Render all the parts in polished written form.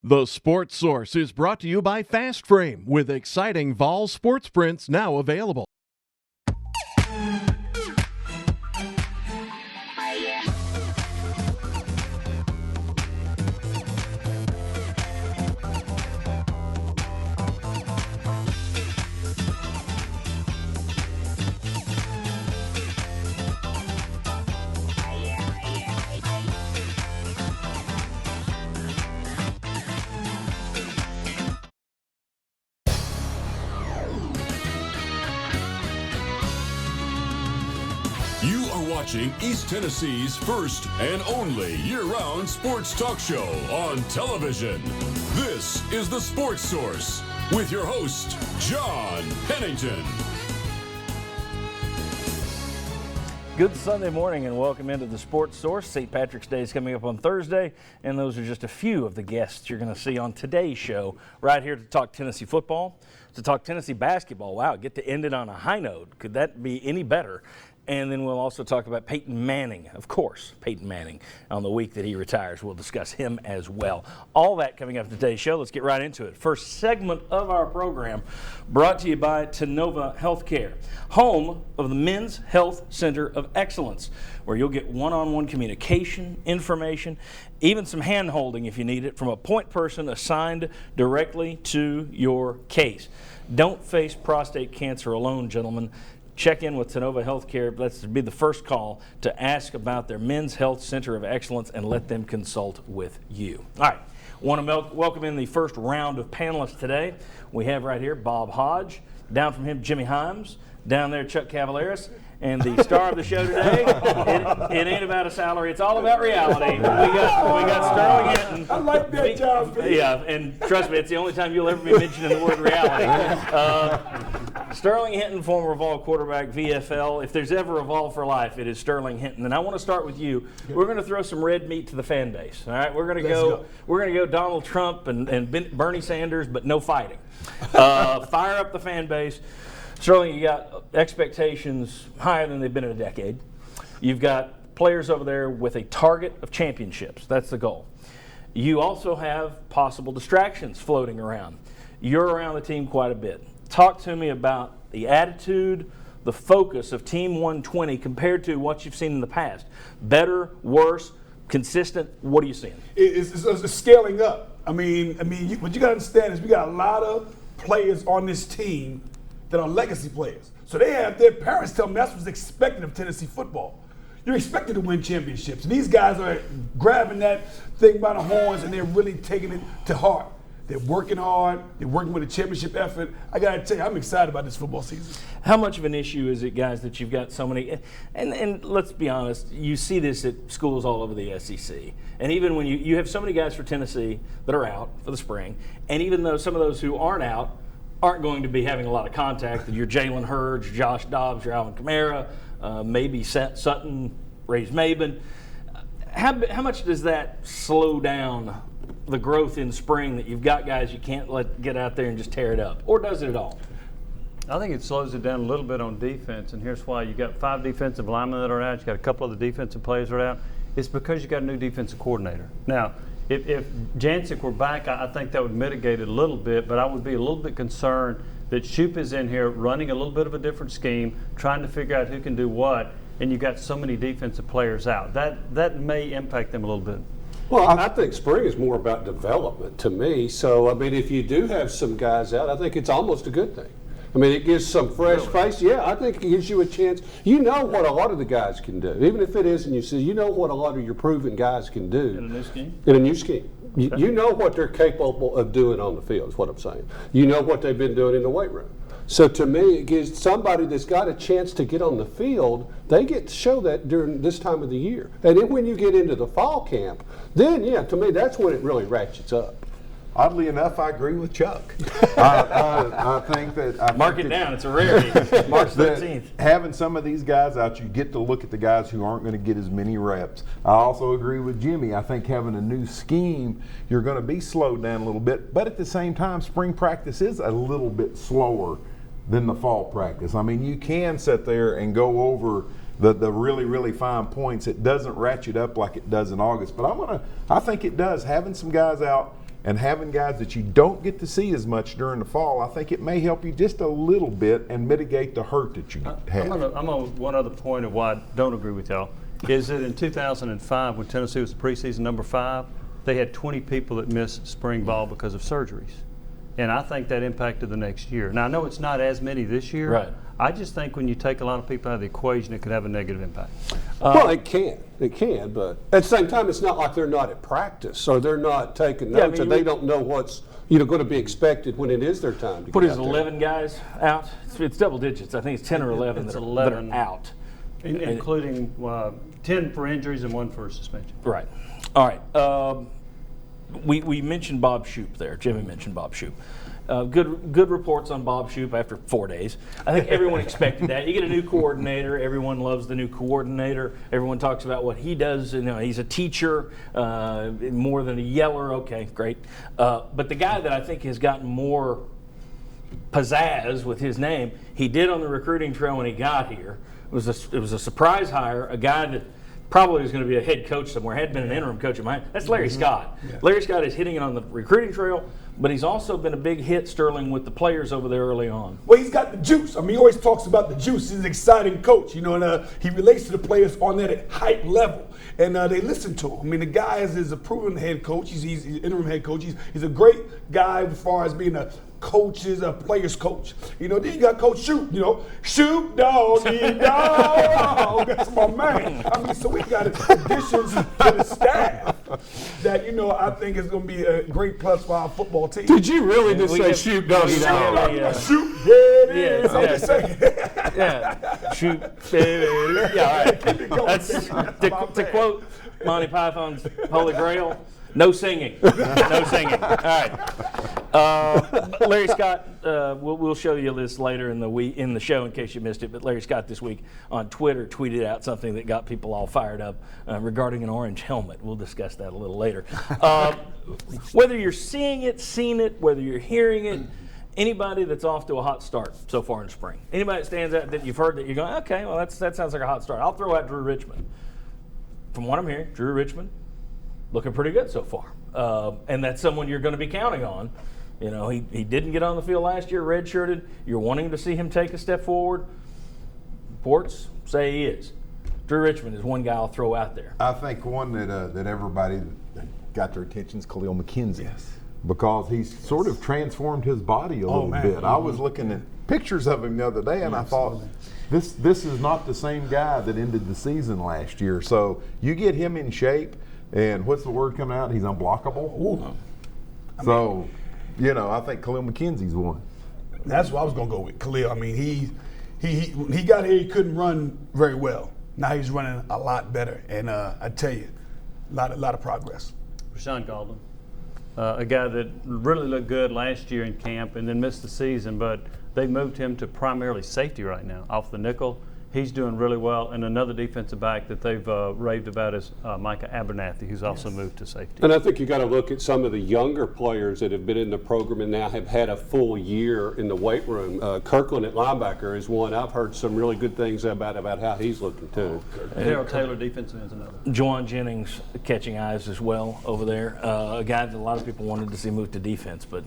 The Sports Source is brought to you by Fast Frame, with exciting Vol sports prints now available. You are watching East Tennessee's first and only year-round sports talk show on television. This is The Sports Source with your host, John Pennington. Good Sunday morning and welcome into The Sports Source. St. Patrick's Day is coming up on Thursday, and those are just a few of the guests you're going to see on today's show right here to talk Tennessee football, to talk Tennessee basketball. Wow, get to end it on a high note. Could that be any better? And then we'll also talk about Peyton Manning, of course, Peyton Manning, on the week that he retires. We'll discuss him as well. All that coming up today's show. Let's get right into it. First segment of our program brought to you by Tennova Healthcare, home of the Men's Health Center of Excellence, where you'll get one-on-one communication, information, even some hand-holding if you need it, from a point person assigned directly to your case. Don't face prostate cancer alone, gentlemen. Check in with Tennova Healthcare. Let's be the first call to ask about their Men's Health Center of Excellence and let them consult with you. All right, want to welcome in the first round of panelists today. We have right here Bob Hodge, down from him Jimmy Himes, down there Chuck Cavaleris, and the star of the show today. It ain't about a salary; it's all about reality. We got Sterling Hinton. I like that job. Yeah, and trust me, it's the only time you'll ever be mentioning the word reality. Sterling Hinton, former Vol quarterback, VFL. If there's ever a Vol for life, it is Sterling Hinton. And I want to start with you. We're going to throw some red meat to the fan base. All right, we're going to go Donald Trump and Bernie Sanders, but no fighting. Fire up the fan base. Sterling, you got expectations higher than they've been in a decade. You've got players over there with a target of championships. That's the goal. You also have possible distractions floating around. You're around the team quite a bit. Talk to me about the attitude, the focus of Team 120 compared to what you've seen in the past. Better, worse, consistent? What are you seeing? It's scaling up. I mean, what you got to understand is we got a lot of players on this team that are legacy players. So they have their parents tell them that's what's expected of Tennessee football. You're expected to win championships. And these guys are grabbing that thing by the horns and they're really taking it to heart. They're working hard. They're working with a championship effort. I got to tell you, I'm excited about this football season. How much of an issue is it, guys, that you've got so many, and let's be honest, you see this at schools all over the SEC. And even when you have so many guys for Tennessee that are out for the spring, and even though some of those who aren't out aren't going to be having a lot of contact, your Jalen Hurds, your Josh Dobbs, your Alvin Kamara, maybe Sutton, Ray's Maben. How much does that slow down the growth in spring that you've got guys you can't let get out there and just tear it up? Or does it at all? I think it slows it down a little bit on defense, and here's why. You got 5 defensive linemen that are out. You got a couple of the defensive players that are out. It's because you got a new defensive coordinator. Now, if Jancic were back, I think that would mitigate it a little bit, but I would be a little bit concerned that Shoop is in here running a little bit of a different scheme, trying to figure out who can do what, and you've got so many defensive players out. That may impact them a little bit. Well, I think spring is more about development to me. So, I mean, if you do have some guys out, I think it's almost a good thing. I mean, it gives some fresh face. Yeah, I think it gives you a chance. You know what a lot of the guys can do. Even if it isn't, you know what a lot of your proven guys can do. In a new scheme? In a new scheme. You know what they're capable of doing on the field is what I'm saying. You know what they've been doing in the weight room. So to me, it gives somebody that's got a chance to get on the field, they get to show that during this time of the year. And then when you get into the fall camp, then, yeah, to me, that's when it really ratchets up. Oddly enough, I agree with Chuck. I think that Mark it down. It's a rarity. March 13th. Having some of these guys out, you get to look at the guys who aren't going to get as many reps. I also agree with Jimmy. I think having a new scheme, you're going to be slowed down a little bit. But at the same time, spring practice is a little bit slower than the fall practice. I mean, you can sit there and go over the really, really fine points. It doesn't ratchet up like it does in August. But I think it does. Having some guys out and having guys that you don't get to see as much during the fall, I think it may help you just a little bit and mitigate the hurt that you have. I'm on one other point of why I don't agree with y'all. Is that in 2005, when Tennessee was the preseason number 5, they had 20 people that missed spring ball because of surgeries. And I think that impacted the next year. Now, I know it's not as many this year. Right. I just think when you take a lot of people out of the equation, it could have a negative impact. Well, it can, but at the same time, it's not like they're not at practice or they're not taking notes and they don't know what's going to be expected when it is their time to What get is out there. 11 guys out? It's double digits. I think it's 10 or 11 It's that 11. are out. Including 10 for injuries and 1 for suspension. Right. All right. We mentioned Bob Shoop there. Jimmy mentioned Bob Shoop. Good reports on Bob Shoop after 4 days. I think everyone expected that. You get a new coordinator. Everyone loves the new coordinator. Everyone talks about what he does. He's a teacher, more than a yeller. Okay, great. But the guy that I think has gotten more pizzazz with his name, he did on the recruiting trail when he got here. It was a surprise hire, a guy that probably was going to be a head coach somewhere, had been an interim coach in Miami. That's Larry Scott. Yeah. Larry Scott is hitting it on the recruiting trail, but he's also been a big hit, Sterling, with the players over there early on. Well, he's got the juice. I mean, he always talks about the juice. He's an exciting coach, and he relates to the players on that hype level. And they listen to him. I mean, the guy is a proven head coach. He's an interim head coach. He's a great guy as far as being a player's coach. Then you got Coach Shoop, Shoop, doggy, dog. That's my man. I mean, so we got additions to the staff that, I think is going to be a great plus for our football team. Did you really just say Shoop, doggy, dog? Shoop, yeah. I'm just saying. Yeah. Shoop, baby. Yeah, all right. Keep it going, That's to quote Monty Python's Holy Grail. No singing. No singing. All right. Larry Scott, we'll show you this later in the show in case you missed it, but Larry Scott this week on Twitter tweeted out something that got people all fired up regarding an orange helmet. We'll discuss that a little later. Whether you're seeing it, seen it, whether you're hearing it, anybody that's off to a hot start so far in spring, anybody that stands out that you've heard that you're going, okay, well, that sounds like a hot start. I'll throw out Drew Richmond. From what I'm hearing, Drew Richmond, looking pretty good so far. And that's someone you're going to be counting on. He didn't get on the field last year, redshirted. You're wanting to see him take a step forward. Reports say he is. Drew Richmond is one guy I'll throw out there. I think one that everybody got their attention is Khalil McKenzie. Yes. Because he's sort of transformed his body a little bit. I was looking at pictures of him the other day, and I thought, this is not the same guy that ended the season last year. So you get him in shape, and what's the word coming out? He's unblockable. Ooh. So, I think Khalil McKenzie's one. That's what I was going to go with, Khalil. I mean, when he got here, he couldn't run very well. Now he's running a lot better, and I tell you, a lot of progress. Rashawn Golden, a guy that really looked good last year in camp and then missed the season, but they moved him to primarily safety right now, off the nickel. He's doing really well, and another defensive back that they've raved about is Micah Abernathy, who's also moved to safety. And I think you got to look at some of the younger players that have been in the program and now have had a full year in the weight room. Kirkland at linebacker is one. I've heard some really good things about how he's looking too. Harold Taylor, defensive end, is another. Juwan Jennings catching eyes as well over there. A guy that a lot of people wanted to see move to defense, but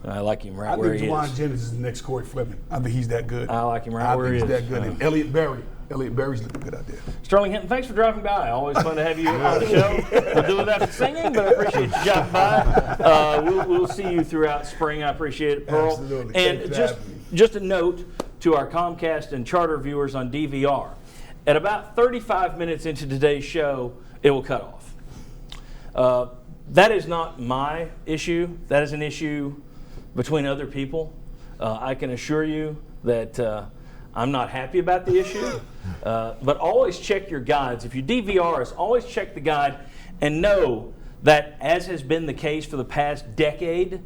I like him right where he is. I think Juwan Jennings is the next Corey Fleming. I think he's that good. I like him right where he is. I think he's that good. And Elliott Berry's looking good out there. Sterling Hinton, thanks for dropping by. Always fun to have you on the show. We'll do it after singing, but I appreciate you dropping by. We'll see you throughout spring. I appreciate it, Pearl. Absolutely. And just a note to our Comcast and Charter viewers on DVR. At about 35 minutes into today's show, it will cut off. That is not my issue. That is an issue between other people. I can assure you that I'm not happy about the issue, but always check your guides. If you DVR us, always check the guide and know that, as has been the case for the past decade,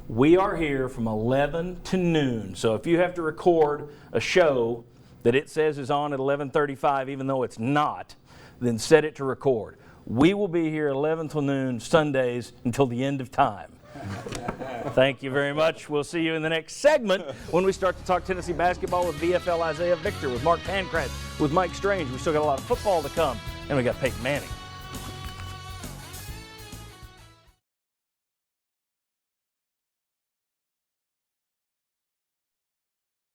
we are here from 11 to noon. So if you have to record a show that it says is on at 11:35, even though it's not, then set it to record. We will be here 11 till noon Sundays until the end of time. Thank you very much. We'll see you in the next segment when we start to talk Tennessee basketball with VFL Isaiah Victor, with Mark Pancratz, with Mike Strange. We've still got a lot of football to come, and we got Peyton Manning.